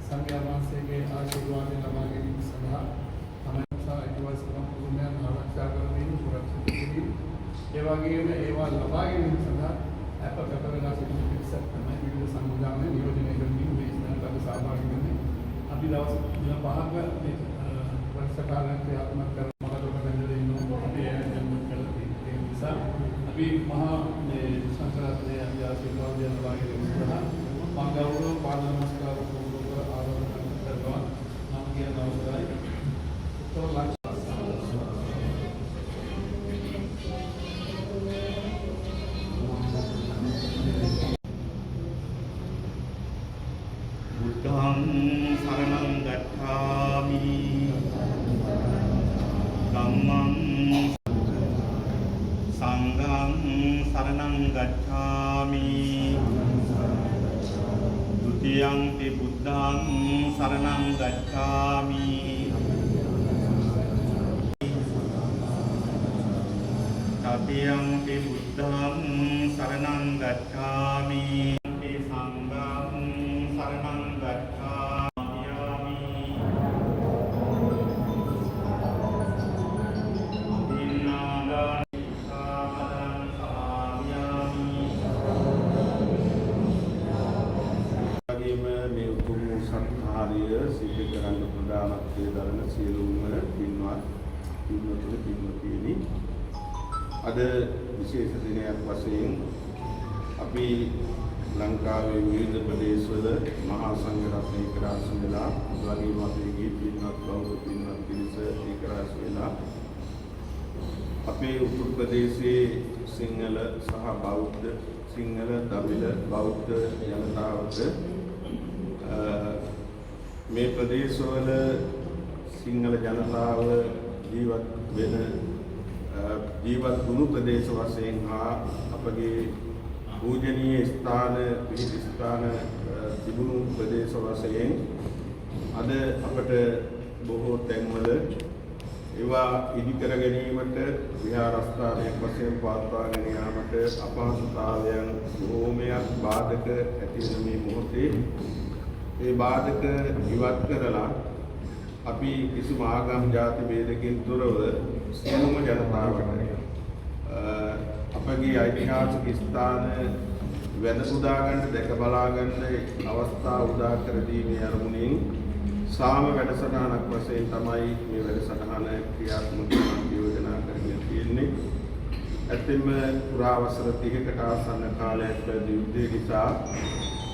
සංඝයා වහන්සේගේ ආශිර්වාද ලබා ගැනීම සඳහා තමන්සා අයිතිවාසිකම් පුදුමයන් ආරක්ෂා කර දීම සුරක්ෂිත කිරීම ඒ වගේම ඒවා ලබා ගැනීම සඳහා අප කැප වෙලා සිටින පිරිසක් තමයි විවිධ සංවිධාන නියෝජනය කරමින් මේ ස්ථානවල සහභාගී වෙන්නේ. අපි දවස් දින 5ක මේ වැඩසටහනක් ක්‍රියාත්මක කරන මගදොඩ බැඳලා ඉන්නවා. අපි ආයෝජනය කළා. ඒ නිසා අපි මහා මේ සංඝරත්නයේ ආශිර්වාදය ලබා ගැනීම සඳහා මා ගෞරව පාද නමස්කාර පූර්වක ආරාධනා කරනවා. නම් කියන අවසරයි. උත්තර බුද්ධං සරණං ගච්ඡාමි ධම්මං සංඝං සරණං ගච්ඡාමි ဒုတိယံ පි බුද්ධං සරණං ගච්ඡාමි තතියං ပි බුද්ධං සරණං ගච්ඡාමි සිද්ධ කරන්න ප්‍රධානත්වයේ දරන සියලුම පින්වත්නි අද විශේෂ දිනයක් වශයෙන් අපි ලංකාවේ විවිධ ප්‍රදේශවල මහා සංඝ රත්නය එක්රාස් වෙලා වගේ මාතේගේ පින්වත් බෞද්ධ පින්වත් පිරිස එක්රාස් වෙලා අපේ උතුරු ප්‍රදේශයේ සිංහල සහ බෞද්ධ සිංහල දමිළ බෞද්ධ ජනතාවට මේ ප්‍රදේශවල සිංහල ජනතාව ජීවත් වෙන ජීවත් වුණු ප්‍රදේශ වශයෙන් හා අපගේ පූජනීය ස්ථාන පිහිටි ස්ථාන තිබුණු ප්‍රදේශ වශයෙන් අද අපට බොහෝ තැන්වල ඒවා ඉදි කර ගැනීමට විහාරස්ථානයක් වශයෙන් පවත්වාගෙන යාමට අපහසුතාවයන් බොහෝමයක් බාධක ඇති වෙන මේ මොහොතේ ඒ බාධක ඉවත් කරලා අපි කිසිම ආගම් ජාති ભેදකින් තොරව සියලුම ජනතාවට අපගේ ඓතිහාසික ස්ථාන වැඳ පුදා ගන්න දැක බලා ගන්න අවස්ථාව උදා කර දීමේ අරමුණින් සාම වැඩසටහනක් වශයෙන් තමයි මේ වැඩසටහන ක්‍රියාත්මක යෝජනා කරගෙන තියෙන්නේ. ඇත්තෙන්ම පුරා වසර 30කට ආසන්න කාලයක් පැවති යුද්ධය නිසා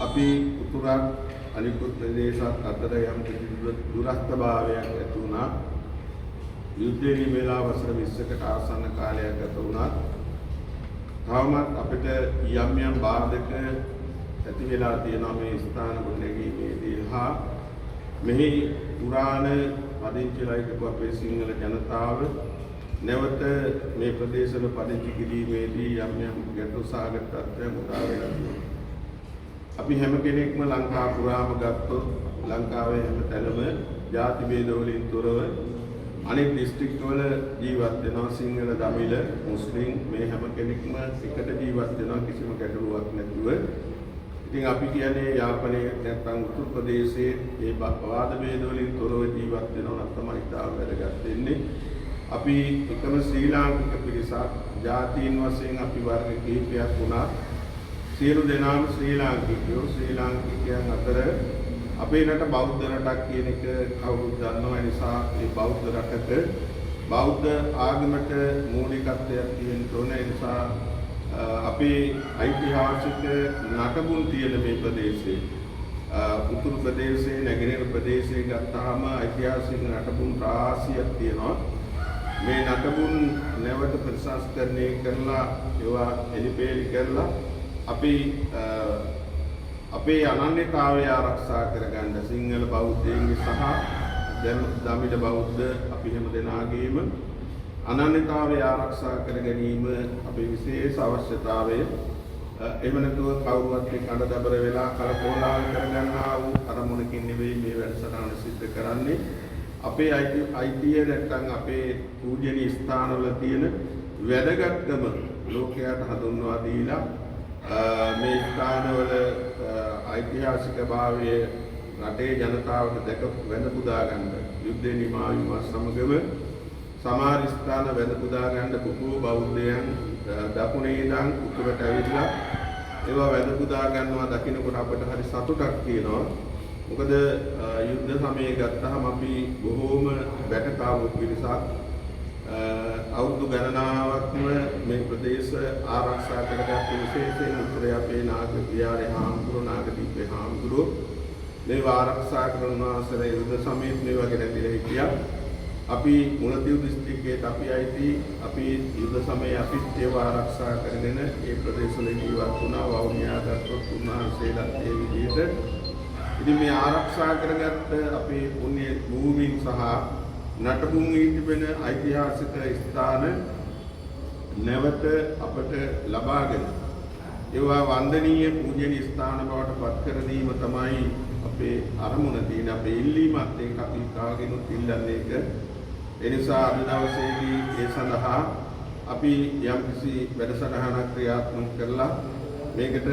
අපි උතුරක් අනිකුත් ප්‍රදේශات අතර යම් දුරස්ථභාවයක් ඇති වුණා. යුද්ධයේ නිමෙලා වසර 20කට ආසන්න කාලයක් ගත වුණා. තවමත් අපිට යම් බාධක ඇති වෙලා තියෙනවා මේ ස්ථාන ගොඩනැගීමේදී හා මෙහි පුරාණ පදිංචිලා හිටපු අපේ සිංහල ජනතාව නැවත මේ ප්‍රදේශවල පදිංචි කිරීමේදී යම් ගැටලු සහගත තත්ත්වයන් උදා වෙලා තියෙනවා. අපි හැම කෙනෙක්ම ලංකාව පුරාම ගත්තොත් ලංකාවේ හැම තැනම ජාති ભેද වලින් තොරව අනෙක් දිස්ත්‍රික්ක වල ජීවත් වෙනවා සිංහල දමිළ මුස්ලිම් මේ හැම කෙනෙක්ම එකට ජීවත් වෙනවා කිසිම ගැටලුවක් නැතුව. ඉතින් අපි කියන්නේ යාපනයේ නැත්නම් උතුරු ප්‍රදේශයේ මේ වාද ભેද වලින් තොරව ජීවත් වෙනවා නම් තමයි තාම වැදගත් වෙන්නේ. අපි එකම ශ්‍රී ලාංකික පිරිසක් ජාතීන් වශයෙන් අපි වර්ග කිහිපයක් වුණා. සියලු දෙනාම ශ්‍රී ලාංකිකයෝ ශ්‍රී ලාංකිකයන් අතර අපේ රට බෞද්ධ රටක් කියන එක කවුරුත් දන්නවා. ඒ නිසා මේ බෞද්ධ රටක බෞද්ධ ආගමට මූලිකත්වයක් තියෙන්න ඕන. ඒ නිසා අපේ ඓතිහාසික නටබුන් තියෙන මේ ප්‍රදේශයේ උතුරු ප්‍රදේශයේ නැගෙනහිර ප්‍රදේශයේ ගත්තාම ඓතිහාසික නටබුන් රාශියක් තියෙනවා. මේ නටබුන් නැවත ප්‍රතිසංස්කරණය කරලා ඒවා එලිපෙලි කරලා අපේ අනන්‍යතාවය ආරක්ෂා කරගන්න සිංහල බෞද්ධයන්ගේ සහ දමිළ බෞද්ධ අපි හැම දෙනාගේම අනන්‍යතාවය ආරක්ෂා කර ගැනීම අපේ විශේෂ අවශ්‍යතාවය. එහෙම නැතුව කවුරුවත් කඩ දබර වෙලා කලකෝලාහල කරගන්නා වූ අරමුණකින් නෙවෙයි මේ වැඩසටහන සිද්ධ කරන්නේ. අපේ අයිතිය නැත්නම් අපේ පූජනීය ස්ථානවල තියෙන වැදගත්කම ලෝකයට හඳුන්වා දීලා මේ ස්ථානවල ඓතිහාසික භාවය රටේ ජනතාවට දැක වැඳ පුදා ගන්න යුද්ධේ නිමා වීම සමගම සමහර ස්ථාන වැඳ පුදා ගන්න බොහෝ බෞද්ධයන් දකුණේ ඉඳන් උතුරට ඇවිල්ලා ඒවා වැඳ පුදා ගන්නවා දකින්නකොට අපට හරි සතුටක් තියෙනවා. මොකද යුද්ධ සමයේ ගත්තාම අපි බොහෝම වැටකාවු පිරිසක් අවුරුදු ගණනාවක්ම මේ ප්‍රදේශ ආරක්ෂා කරගත් විශේෂයෙන් උතුරේ අපේ නාග විහාරේ හාමුදුරුවෝ නාගදීපේ හාමුදුරුවෝ මේවා ආරක්ෂා කරන වාසල යුද්ධ සමයේ මේවා ගැන දිලා හිටියා. අපි මුලතිව් දිස්ත්‍රික්කයේ අපි අයිති අපි යුද්ධ සමයේ අපි ඒවා ආරක්ෂා කරගෙන ඒ ප්‍රදේශවල ජීවත් වුණා. වවුනියා දත්වත් උන්වහන්සේලාත් ඒ විදිහට ඉතින් මේ ආරක්ෂා කරගත්ත අපේ පුණ්‍ය භූමීන් සහ නටබුන් ඉතිබෙන ඓතිහාසික ස්ථාන නැවත අපට ලබාගෙන ඒවා වන්දනීය පූජනීය ස්ථාන බවට පත් කර දීම තමයි අපේ අරමුණ තියෙන අපේ ඉල්ලීමත් ඒක අපි කාගෙන් ඉල්ලන්නේ ඒක. ඒ නිසා අද දවසේදී ඒ සඳහා අපි යම්කිසි වැඩසටහනක් ක්‍රියාත්මක කරලා මේකට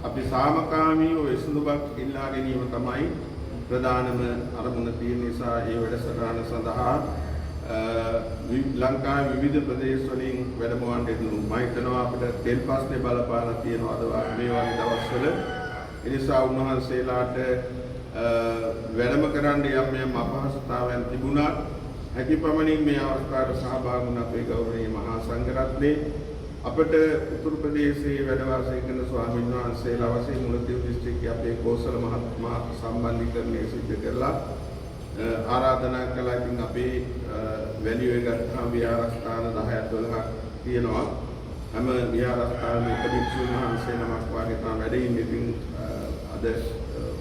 අපි සාමකාමීව විසඳුමක් ඉල්ලා ගැනීම තමයි ප්‍රධානම අරමුණ තියෙන නිසා ඒ වැඩසටහන සඳහා ලංකාවේ විවිධ ප්‍රදේශ වලින් වැඩමවන්න එනවා. මම හිතනවා අපිට තෙල් ප්‍රශ්නේ බලපාලා තියෙනවා අද මේ වගේ දවස්වල. ඒ නිසා උන්වහන්සේලාට වැඩම කරන්න යම් අපහසුතාවයන් තිබුණා. හැකියපමණින් මේ අවස්ථාවට සහභාගී වුණ අපේ ගෞරවනීය මහා සංඝරත්නයේ අපට උතුරු ප්‍රදේශයේ වැඩ වාසය කරන ස්වාමීන් වහන්සේලා වශයෙන් මුලතිව් දිස්ත්‍රික්කයේ අපේ කෝසල මහත්මයා සම්බන්ධීකරණය සිදු කරලා ආරාධනා කළා. ඉතින් අපේ වැලියුවේ ගත්තාම විහාරස්ථාන 10ක් 12ක් තියෙනවා. හැම විහාරස්ථානෙම එක භික්ෂුන් වහන්සේ නමක් වාගේ තමයි වැඩ ඉන්නේ. ඉතින් අද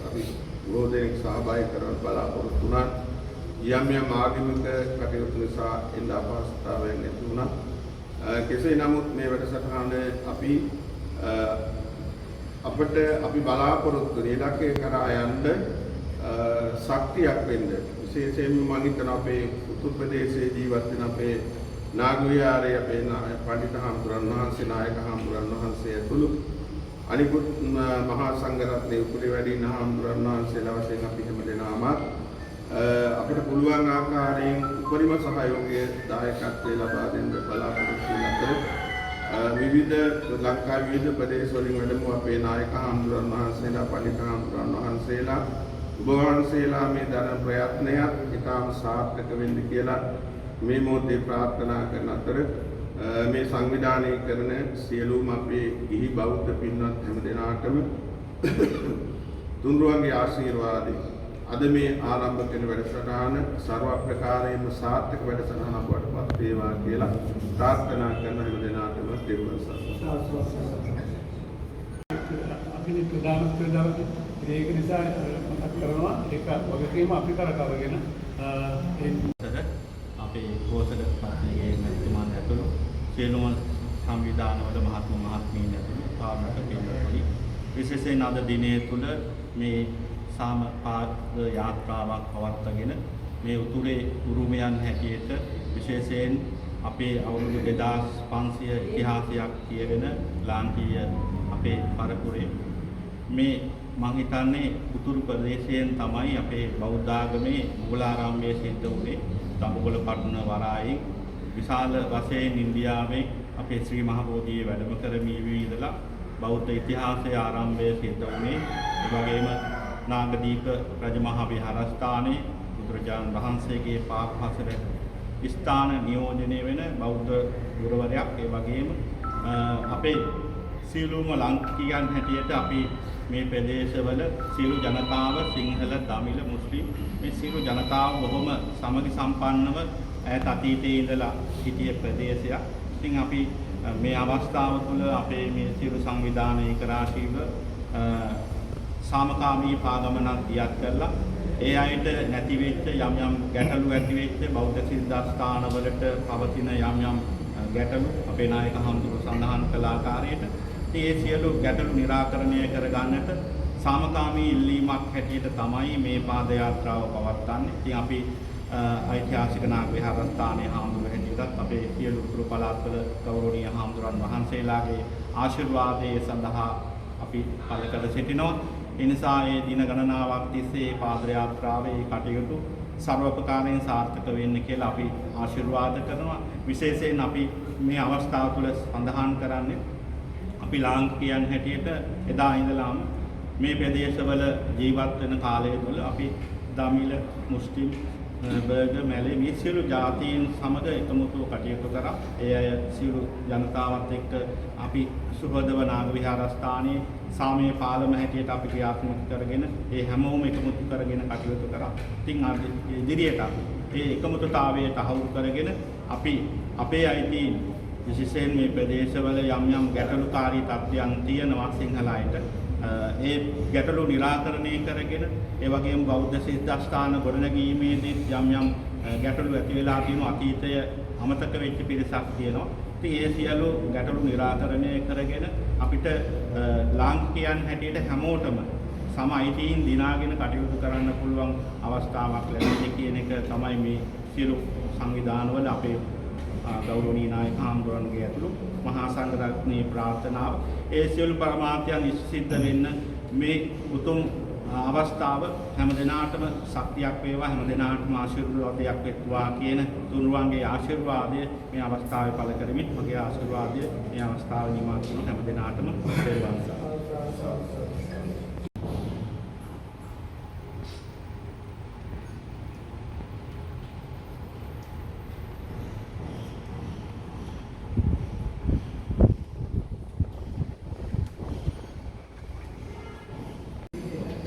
අපි බොහෝදෙනෙක් සහභාගී කරවන්න බලාපොරොත්තු වුණා. යම් ආගමික කටයුතු නිසා එන්න අපහසුතාවයන් නැති වුණා. කෙසේ නමුත් මේ වැඩසටහන අපි බලාපොරොත්තු වෙන ඉලක්කය කරා යන්න ශක්තියක් වෙන්න විශේෂයෙන්ම මම හිතනවා අපේ උතුරු ප්‍රදේශයේ ජීවත් වෙන අපේ නාග විහාරයේ අපේ පඬිතු හාමුදුරන් වහන්සේ නායක හාමුදුරන් වහන්සේ ඇතුළු අනිකුත් මහා සංඝරත්නයේ උපරි වැඩින හාමුදුරන් වහන්සේලා වශයෙන් අපි හැමදෙනාම අපිට පුළුවන් ආකාරයෙන් උපරිම සහයෝගය දායකත්වයේ ලබා දෙන්න බලාපොරොත්තු වෙන අතර විවිධ ලංකාවේ විවිධ ප්‍රදේශ වලින් වැඩම අපේ නායක හාමුදුරන් වහන්සේලා පඬිතු හාමුදුරන් වහන්සේලා ඔබ වහන්සේලා මේ දරන ප්‍රයත්නයත් ඉතාම සාර්ථක වෙන්න කියලා මේ මොහොතේ ප්‍රාර්ථනා කරන අතර මේ සංවිධානය කරන සියලුම අපේ ගිහි බෞද්ධ පින්වත් හැමදෙනාටම තුන්රුවන්ගේ ආශිර්වාදය අද මේ ආරම්භ කරන වැඩසටහන ਸਰව ප්‍රකාරයෙන්ම සාර්ථක වැඩසටහනක් බවට පත් වේවා කියලා ප්‍රාර්ථනා කරන හැමදෙනාටම දෙවියන් සරණයි. අපි ප්‍රධාන ඒක නිසා මතක් කරනවා ඒක වගකීම අපි කරකවගෙන අපේ කෝසල පත්‍රයේ මැතිතුමන් ඇතුළු සියලුම සංවිධානවල මහත්මීන් ඇතුළු පාරමිත පින්වත්නි විශේෂයෙන් අද දිනයේ තුල මේ සාමපාද යාත්‍රාවක් පවත්වාගෙන මේ උතුරේ උරුමයන් හැටියට විශේෂයෙන් අපේ අවුරුදු 2500 ඉතිහාසයක් කියවෙන ලාංකීය අපේ පරපුරේ මේ මම හිතන්නේ උතුරු ප්‍රදේශයෙන් තමයි අපේ බෞද්ධ ආගමේ මූලාරම්භය සිද්ධ වුණේ. දඹුගල පටුන වරායෙන් විශාල වශයෙන් ඉන්දියාවේ අපේ ශ්‍රී මහ බෝධියේ වැඩම කරමින් ඉඳලා බෞද්ධ ඉතිහාසයේ ආරම්භය සිද්ධ වුණේ. ඒ වගේම නාගදීප රජමහා විහාරස්ථානයේ බුදුරජාණන් වහන්සේගේ පාපහසර ස්ථාන නියෝජනය වෙන බෞද්ධ ගුරුවරයෙක්. ඒ වගේම අපේ සියලුම ලාංකිකයන් හැටියට අපි මේ ප්‍රදේශවල සියලු ජනතාව සිංහල, දමිළ, මුස්ලිම් මේ සියලු ජනතාව බොහොම සමගි සම්පන්නව ඈත අතීතයේ ඉඳලා සිටිය ප්‍රදේශයක්. ඉතින් අපි මේ අවස්ථාව තුළ අපේ මේ සියලු සංවිධාන ඒකරාශීව සාමකාමී පාගමනක් දියත් කරලා ඒ අයට නැති වෙච්ච යම් ගැටලු ඇති වෙච්ච බෞද්ධ සිද්ධාස්ථානවලට පවතින යම් ගැටලු අපේ නායක හඳුරු සඳහන් කළ ආකාරයට ඒ සියලු ගැටලු निराකරණය කරගන්නට සාමකාමී ඉල්ලීමක් හැටියට තමයි මේ පාද යාත්‍රාව පවත්වන්නේ. ඉතින් අපි ඓතිහාසික නාග විහාරස්ථානයේ හාමුදුරු හැටියටත් අපේ සියලු උතුරු පළාත්වල ගෞරවනීය හාමුදුරන් වහන්සේලාගේ ආශිර්වාදයේ සඳහා අපි පළ කර සිටිනවා. ඒ නිසා ඒ දින ගණනාවක් තිස්සේ පාද යාත්‍රාවේ කටයුතු සර්වපකාරයෙන් සාර්ථක වෙන්න කියලා අපි ආශිර්වාද කරනවා. විශේෂයෙන් අපි මේ අවස්ථාව තුළ සඳහන් කරන්නේ අපි ලාංකිකයන් හැටියට එදා ඉඳලාම මේ ප්‍රදේශවල ජීවත් වෙන කාලය තුළ අපි දමිළ මුස්ලිම් බර්ගර් මැලේ මේ සියලු ජාතීන් සමග එකමුතුව කටයුතු කරා. ඒ අය සියලු ජනතාවත් එක්ක අපි සුහදව නාග විහාරස්ථානයේ සාමයේ පාලම හැටියට අපි ක්‍රියාත්මක කරගෙන ඒ හැමෝම එකමුතු කරගෙන කටයුතු කරා. ඉතින් ඉදිරියට ඒ එකමුතුතාවය තහවුරු කරගෙන අපි අපේ අයිතීන් විශේෂයෙන් මේ ප්‍රදේශවල යම් ගැටලුකාරී තත්ත්වයන් තියෙනවා සිංහල අයට. ඒ ගැටලු निराකරණය කරගෙන ඒ වගේම බෞද්ධ සිද්ධාස්ථාන ගොඩනැගීමේදී යම් ගැටලු ඇති වෙලා තියෙන අතීතය අමතක වෙච්ච පිරිසක් තියෙනවා. ඉතින් ඒ සියලු ගැටලු निराකරණය කරගෙන අපිට ලාංකිකයන් හැටියට හැමෝටම සම අයිතීන් දිනාගෙන කටයුතු කරන්න පුළුවන් අවස්ථාවක් ලැබෙන්නේ කියන එක තමයි මේ සියලු සංවිධානවල අපේ ගෞරවනීය නායක හාමුදුරන්ගේ ඇතුළු මහා සංඝරත්නයේ ප්‍රාර්ථනාව. ඒ සියලු පරමාර්ථයන් සිද්ධ වෙන්න මේ උතුම් අවස්ථාව හැම දිනාටම ශක්තියක් වේවා, හැම දිනාටම ආශිර්වාදයක් වෙත්වා කියන තුනුරුවන්ගේ ආශිර්වාදය මේ අවස්ථාවේ පළ කරමින් මගේ ආශිර්වාදය මේ අවස්ථාවේ නිමා කරන හැම දිනාටම ලැබේවා.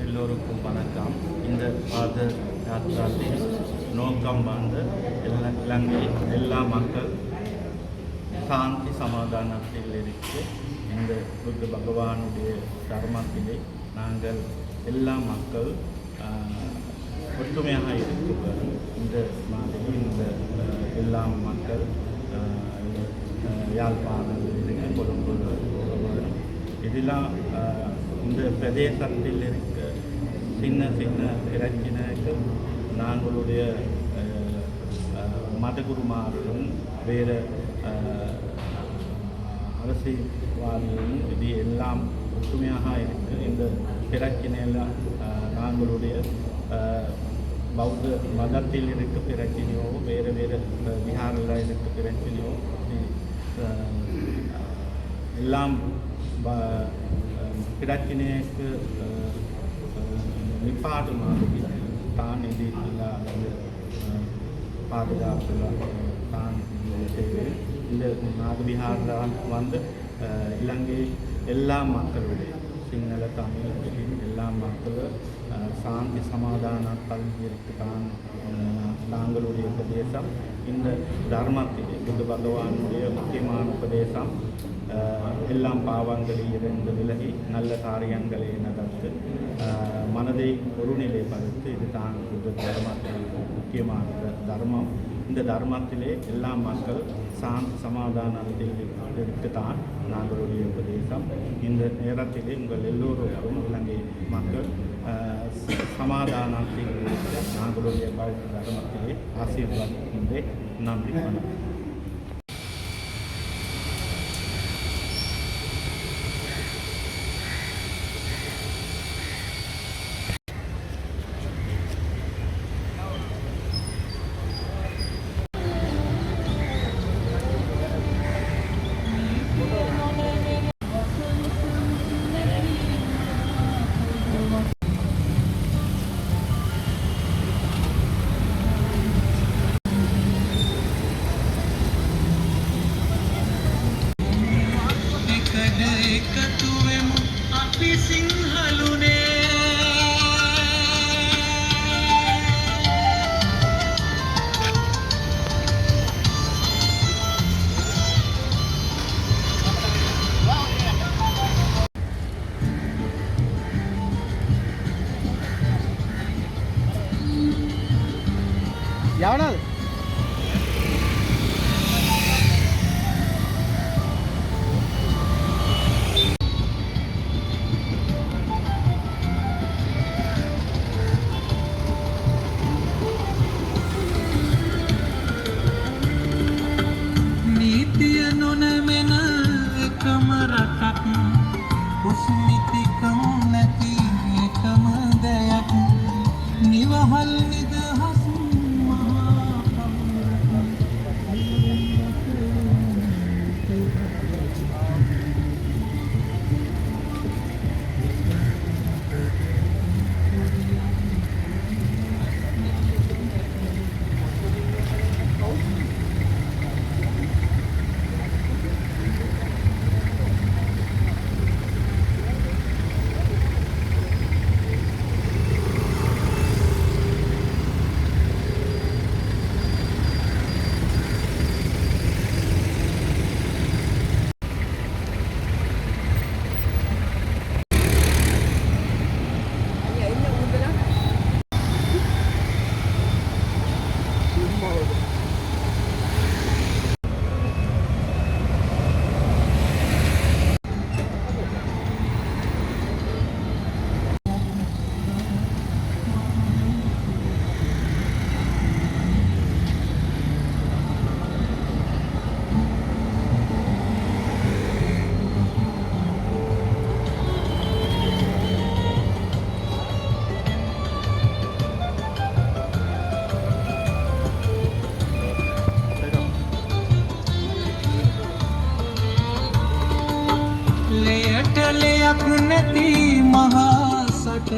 எல்லோருக்கும் வணக்கம். இந்த பாத யாத்திராவின் நோக்கம் வந்து இலங்கை எல்லா மக்கள் சாந்தி சமாதானத்தில் இருக்கு. இந்த புத்த பகவானுடைய தர்மத்திலே நாங்கள் எல்லா மக்கள் ஒற்றுமையாக இருக்கிறோம். இந்த மாதிரி இந்த எல்லா மக்கள் யாழ்ப்பாணத்தில் இருக்கு, கொழும்பு இதெல்லாம் இந்த பிரதேசத்தில் இருக்க சின்ன பிரச்சனைக்கு நாங்களுடைய மதகுருமாரும் வேறு அரசியல்வாதிகளும் இது எல்லாம் ஒற்றுமையாக இருக்குது. இந்த பிரச்சனையெல்லாம் நாங்களுடைய பௌத்த மதத்தில் இருக்க பிரச்சனையோ வேறு விஹாரில் இருக்க பிரச்சனையோ எல்லாம் பிரச்சனைக்கு நிப்பாட்டு மாதிரி தான் இது பாதுகாப்பு தான் செய்வேன். இந்த நாகவிஹாரில் வந்து இலங்கை எல்லா மக்களுடைய சிங்கள தமிழ் முஸ்லிம் எல்லா மக்களும் சாந்தி சமாதானத்தால் தான் நாங்களுடைய பிரதேசம். இந்த தர்மத்திலே புத்த பகவானுடைய முக்கியமான பிரதேசம். எல்லாம் பாவங்களில் இருந்து விலகி நல்ல காரியங்களை நடத்து மனதை ஒருநிலைப்படுத்தி இது தான் புத்த தர்மத்தில் முக்கியமான தர்மம். இந்த தர்மத்திலே எல்லா மக்கள் சமாதானத்தில் இருக்குதான் நாங்களுடைய பிரதேசம். இந்த நேரத்திலே உங்கள் எல்லோருக்கும் இலங்கை மக்கள் சமாதானத்தில் இருக்க நாங்களுடைய பௌத்த தர்மத்திலே ஆசீர்வாதிக்கின்றேன். நன்றி, வணக்கம். යවනද? නීතිය නොනැමෙන එකම රටක්, කුස්මිතිකම් නැති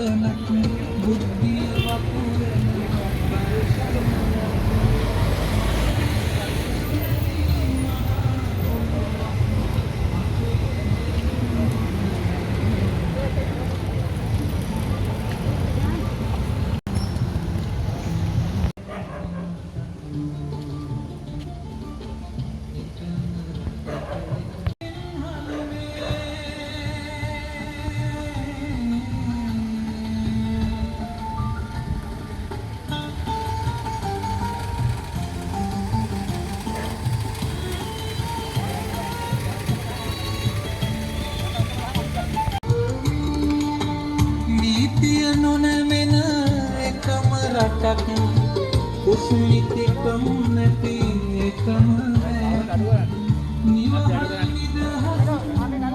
පමණක් බුද්ධිය වපුරන නීතිය නොනැමෙන එකම රටක් කුස්මිතිකම් නැති එකම නිවහල් නිදහස්